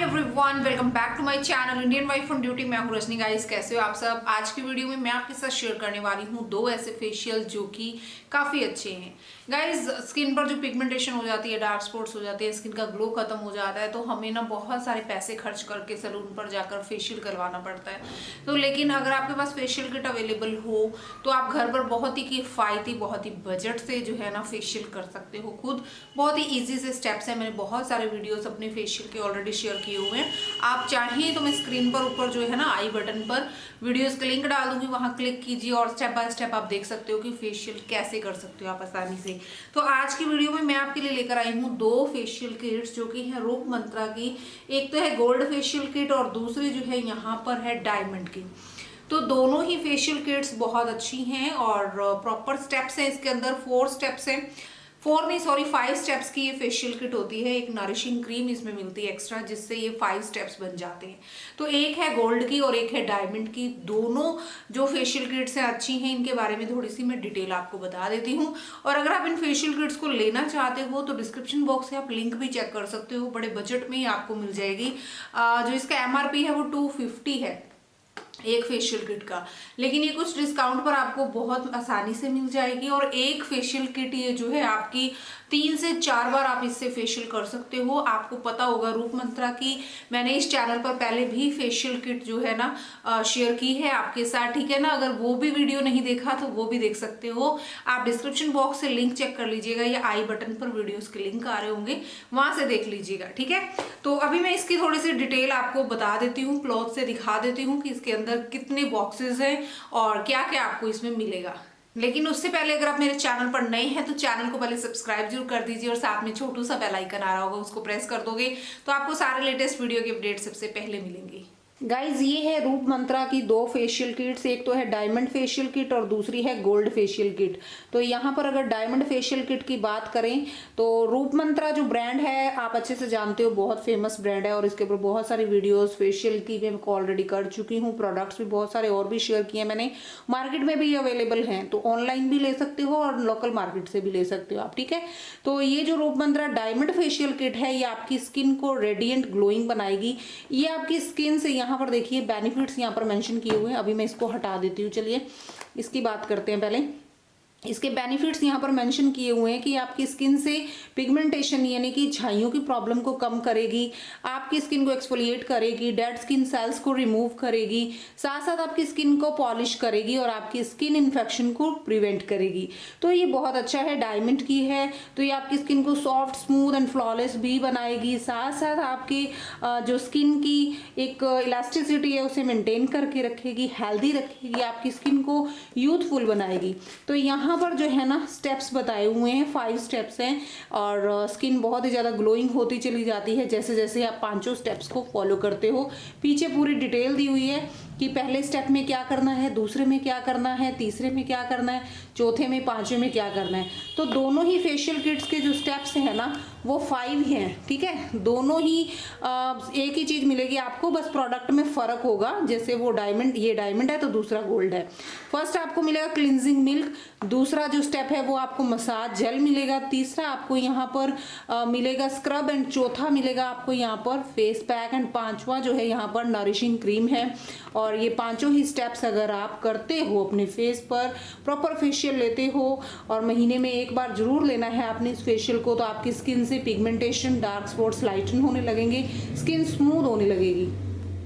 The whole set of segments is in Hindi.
Everyone, welcome back to my channel Indian wife on duty. मैं हूं रजनी। गाइस, कैसे हो आप सब? आज की वीडियो में मैं आपके साथ शेयर करने वाली हूं दो ऐसे फेशियल जो कि काफी अच्छे हैं। गाइस, स्किन पर जो पिगमेंटेशन हो जाती है, डार्क स्पॉट्स हो जाते हैं, स्किन का ग्लो खत्म हो जाता है, तो हमें ना बहुत सारे पैसे खर्च करके सैलून पर जाकर फेशियल करवाना पड़ता है। तो लेकिन अगर आपके पास फेशियल किट अवेलेबल हो तो आप घर पर बहुत ही किफायती, बहुत ही बजट से जो है ना फेशियल कर सकते हो खुद। बहुत ही ईजी से स्टेप्स है। मैंने बहुत सारे वीडियोस अपने फेशियल के ऑलरेडी शेयर किए हुए हैं। आप चाहें तो मैं स्क्रीन पर ऊपर जो है ना आई बटन पर वीडियोस का लिंक डाल दूंगी, वहां क्लिक कीजिए और स्टेप बाय स्टेप आप देख सकते हो कि फेशियल कैसे कर सकते हो आप आसानी से। तो आज की वीडियो में मैं आपके लिए लेकर आई हूँ दो फेशियल किट्स जो कि है रूप मंत्रा की। एक तो है गोल्ड फेशियल किट और दूसरी जो है यहाँ पर है डायमंड की। तो दोनों ही फेशियल किट्स बहुत अच्छी हैं और प्रॉपर स्टेप्स हैं इसके अंदर। 4 स्टेप्स हैं, 5 स्टेप्स की ये फेशियल किट होती है। एक नरिशिंग क्रीम इसमें मिलती है एक्स्ट्रा, जिससे ये 5 स्टेप्स बन जाते हैं। तो एक है गोल्ड की और एक है डायमंड की। दोनों जो फेशियल किट्स हैं अच्छी हैं। इनके बारे में थोड़ी सी मैं डिटेल आपको बता देती हूँ। और अगर आप इन फेशियल किट्स को लेना चाहते हो तो डिस्क्रिप्शन बॉक्स से आप लिंक भी चेक कर सकते हो। बड़े बजट में ही आपको मिल जाएगी। जो इसका MRP है वो 250 है एक फेशियल किट का, लेकिन ये कुछ डिस्काउंट पर आपको बहुत आसानी से मिल जाएगी। और एक फेशियल किट ये जो है आपकी 3 से 4 बार आप इससे फेशियल कर सकते हो। आपको पता होगा रूप मंत्रा की मैंने इस चैनल पर पहले भी फेशियल किट जो है ना शेयर की है आपके साथ, ठीक है ना। अगर वो भी वीडियो नहीं देखा तो वो भी देख सकते हो। आप डिस्क्रिप्शन बॉक्स से लिंक चेक कर लीजिएगा या आई बटन पर वीडियोस के लिंक आ रहे होंगे, वहां से देख लीजिएगा, ठीक है। तो अभी मैं इसकी थोड़ी सी डिटेल आपको बता देती हूँ, क्लॉथ से दिखा देती हूँ कि इसके अंदर कितने बॉक्सेस हैं और क्या क्या आपको इसमें मिलेगा। लेकिन उससे पहले अगर आप मेरे चैनल पर नए हैं तो चैनल को पहले सब्सक्राइब जरूर कर दीजिए और साथ में छोटू सा बेल आइकन आ रहा होगा, उसको प्रेस कर दोगे तो आपको सारे लेटेस्ट वीडियो के अपडेट सबसे पहले मिलेंगे। गाइज, ये है रूप मंत्रा की दो फेशियल किट्स। एक तो है डायमंड फेशियल किट और दूसरी है गोल्ड फेशियल किट। तो यहाँ पर अगर डायमंड फेशियल किट की बात करें तो रूप मंत्रा जो ब्रांड है आप अच्छे से जानते हो, बहुत फेमस ब्रांड है और इसके ऊपर बहुत सारी वीडियोस फेशियल की मैं ऑलरेडी कर चुकी हूँ। प्रोडक्ट्स भी बहुत सारे और भी शेयर किए मैंने। मार्केट में भी अवेलेबल हैं, तो ऑनलाइन भी ले सकते हो और लोकल मार्केट से भी ले सकते हो आप, ठीक है। तो ये जो रूप मंत्रा डायमंड फेशियल किट है ये आपकी स्किन को रेडिएंट ग्लोइंग बनाएगी। ये आपकी स्किन से यहाँ पर देखिए बेनिफिट्स यहाँ पर मेंशन किए हुए हैं। अभी मैं इसको हटा देती हूँ, चलिए इसकी बात करते हैं पहले। इसके बेनिफिट्स यहाँ पर मेंशन किए हुए हैं कि आपकी स्किन से पिगमेंटेशन यानी कि झाइयों की प्रॉब्लम को कम करेगी, आपकी स्किन को एक्सफोलिएट करेगी, डेड स्किन सेल्स को रिमूव करेगी, साथ साथ आपकी स्किन को पॉलिश करेगी और आपकी स्किन इन्फेक्शन को प्रिवेंट करेगी। तो ये बहुत अच्छा है, डायमंड की है। तो ये आपकी स्किन को सॉफ्ट, स्मूथ एंड फ्लॉलेस भी बनाएगी। साथ साथ आपकी जो स्किन की एक इलास्टिसिटी है उसे मेंटेन करके रखेगी, हेल्दी रखेगी, आपकी स्किन को यूथफुल बनाएगी। तो यहाँ पर जो है ना स्टेप्स बताए हुए हैं, 5 स्टेप्स हैं और स्किन बहुत ही ज़्यादा ग्लोइंग होती चली जाती है जैसे जैसे आप 5 स्टेप्स को फॉलो करते हो। पीछे पूरी डिटेल दी हुई है कि पहले स्टेप में क्या करना है, दूसरे में क्या करना है, तीसरे में क्या करना है, चौथे में, 5वें में क्या करना है। तो दोनों ही फेशियल किट्स के जो स्टेप्स हैं ना वो 5 हैं, ठीक है। दोनों ही एक ही चीज़ मिलेगी आपको, बस प्रोडक्ट में फ़र्क होगा। जैसे वो डायमंड, ये डायमंड है तो दूसरा गोल्ड है। फर्स्ट आपको मिलेगा क्लिनजिंग मिल्क, दूसरा जो स्टेप है वो आपको मसाज जेल मिलेगा, तीसरा आपको यहाँ पर मिलेगा स्क्रब एंड चौथा मिलेगा आपको यहाँ पर फेस पैक एंड 5वां जो है यहाँ पर नरिशिंग क्रीम है। और ये 5 ही स्टेप्स अगर आप करते हो अपने फेस पर, प्रॉपर फेशियल लेते हो और महीने में एक बार जरूर लेना है आपने इस फेशियल को, तो आपकी स्किन से पिगमेंटेशन, डार्क स्पॉट्स लाइटन होने लगेंगे, स्किन स्मूथ होने लगेगी।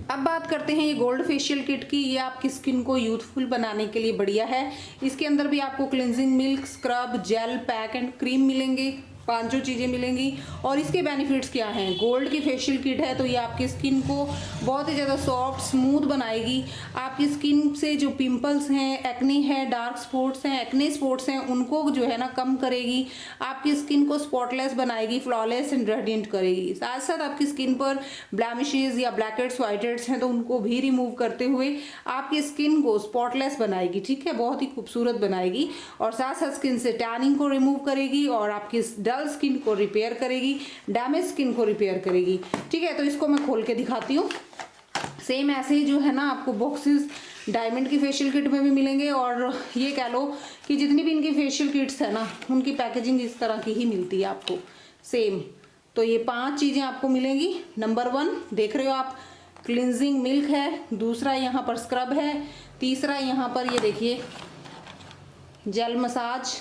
अब बात करते हैं ये गोल्ड फेशियल किट की। ये आपकी स्किन को यूथफुल बनाने के लिए बढ़िया है। इसके अंदर भी आपको cleansing milk, scrub, gel, pack and cream मिलेंगे, 5 चीज़ें मिलेंगी। और इसके बेनिफिट्स क्या हैं? गोल्ड की फेशियल किट है तो ये आपकी स्किन को बहुत ही ज़्यादा सॉफ्ट, स्मूथ बनाएगी। आपकी स्किन से जो पिंपल्स हैं, एक्ने है, डार्क स्पॉट्स हैं, एक्ने स्पॉट्स हैं, उनको जो है ना कम करेगी। आपकी स्किन को स्पॉटलेस बनाएगी, फ्लॉलेस एंड रेडिएंट करेगी। साथ साथ आपकी स्किन पर ब्लेमिशेस या ब्लैक हेड्स, व्हाइट हेड्स हैं तो उनको भी रिमूव करते हुए आपकी स्किन को स्पॉटलेस बनाएगी, ठीक है, बहुत ही खूबसूरत बनाएगी। और साथ साथ स्किन से टैनिंग को रिमूव करेगी और आपकी स्किन को रिपेयर करेगी, डैमेज स्किन को रिपेयर करेगी, ठीक है। तो इसको मैं खोल के दिखाती हूँ। सेम ऐसे ही जो है ना आपको बॉक्सेस डायमंड की फेशियल किट में भी मिलेंगे और ये कह लो कि जितनी भी इनकी फेशियल किट्स है ना उनकी पैकेजिंग इस तरह की ही मिलती है आपको सेम। तो ये 5 चीज़ें आपको मिलेंगी। नंबर 1 देख रहे हो आप, क्लिनजिंग मिल्क है। दूसरा यहाँ पर स्क्रब है। तीसरा यहाँ पर ये देखिए जेल मसाज,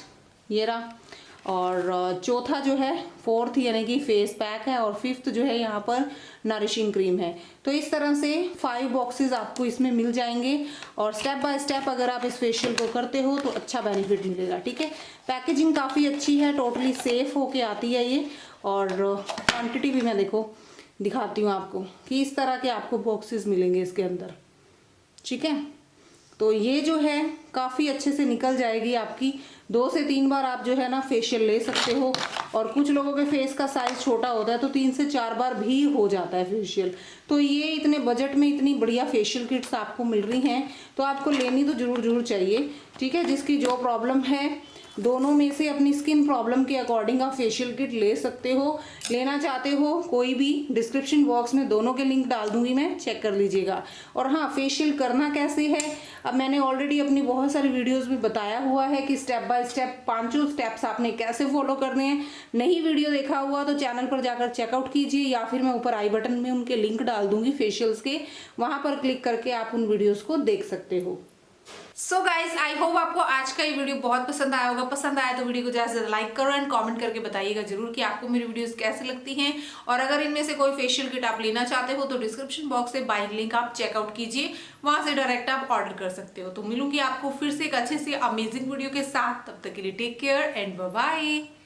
ये रहा। और चौथा जो है, फोर्थ यानी कि फेस पैक है। और फिफ्थ जो है यहाँ पर नरिशिंग क्रीम है। तो इस तरह से 5 बॉक्सेस आपको इसमें मिल जाएंगे। और स्टेप बाय स्टेप अगर आप इस फेशियल को करते हो तो अच्छा बेनिफिट मिलेगा। ठीक है, पैकेजिंग काफ़ी अच्छी है, टोटली सेफ होके आती है ये। और क्वांटिटी भी मैं देखो दिखाती हूँ आपको कि इस तरह के आपको बॉक्सेस मिलेंगे इसके अंदर। ठीक है, तो ये जो है काफ़ी अच्छे से निकल जाएगी आपकी। 2 से 3 बार आप जो है ना फेशियल ले सकते हो। और कुछ लोगों के फेस का साइज छोटा होता है तो 3 से 4 बार भी हो जाता है फेशियल। तो ये इतने बजट में इतनी बढ़िया फेशियल किट्स आपको मिल रही हैं तो आपको लेनी तो जरूर चाहिए। ठीक है, जिसकी जो प्रॉब्लम है, दोनों में से अपनी स्किन प्रॉब्लम के अकॉर्डिंग आप फेशियल किट ले सकते हो। लेना चाहते हो कोई भी, डिस्क्रिप्शन बॉक्स में दोनों के लिंक डाल दूंगी मैं, चेक कर लीजिएगा। और हाँ, फेशियल करना कैसे है, अब मैंने ऑलरेडी अपनी बहुत सारी वीडियोस में बताया हुआ है कि स्टेप बाय स्टेप 5 स्टेप्स आपने कैसे फॉलो करने हैं। नहीं वीडियो देखा हुआ तो चैनल पर जाकर चेकआउट कीजिए, या फिर मैं ऊपर आई बटन में उनके लिंक डाल दूंगी फेशियल्स के, वहां पर क्लिक करके आप उन वीडियोस को देख सकते हो। सो गाइज, आई होप आपको आज का ये वीडियो बहुत पसंद आया होगा। पसंद आया तो वीडियो को ज़्यादा से ज़्यादा लाइक करो एंड कमेंट करके बताइएगा जरूर कि आपको मेरी वीडियोस कैसे लगती हैं। और अगर इनमें से कोई फेशियल किट आप लेना चाहते हो तो डिस्क्रिप्शन बॉक्स से बाइंग लिंक आप चेकआउट कीजिए, वहां से डायरेक्ट आप ऑर्डर कर सकते हो। तो मिलूंगी आपको फिर से एक अच्छे से अमेजिंग वीडियो के साथ। तब तक के लिए take care and bye bye.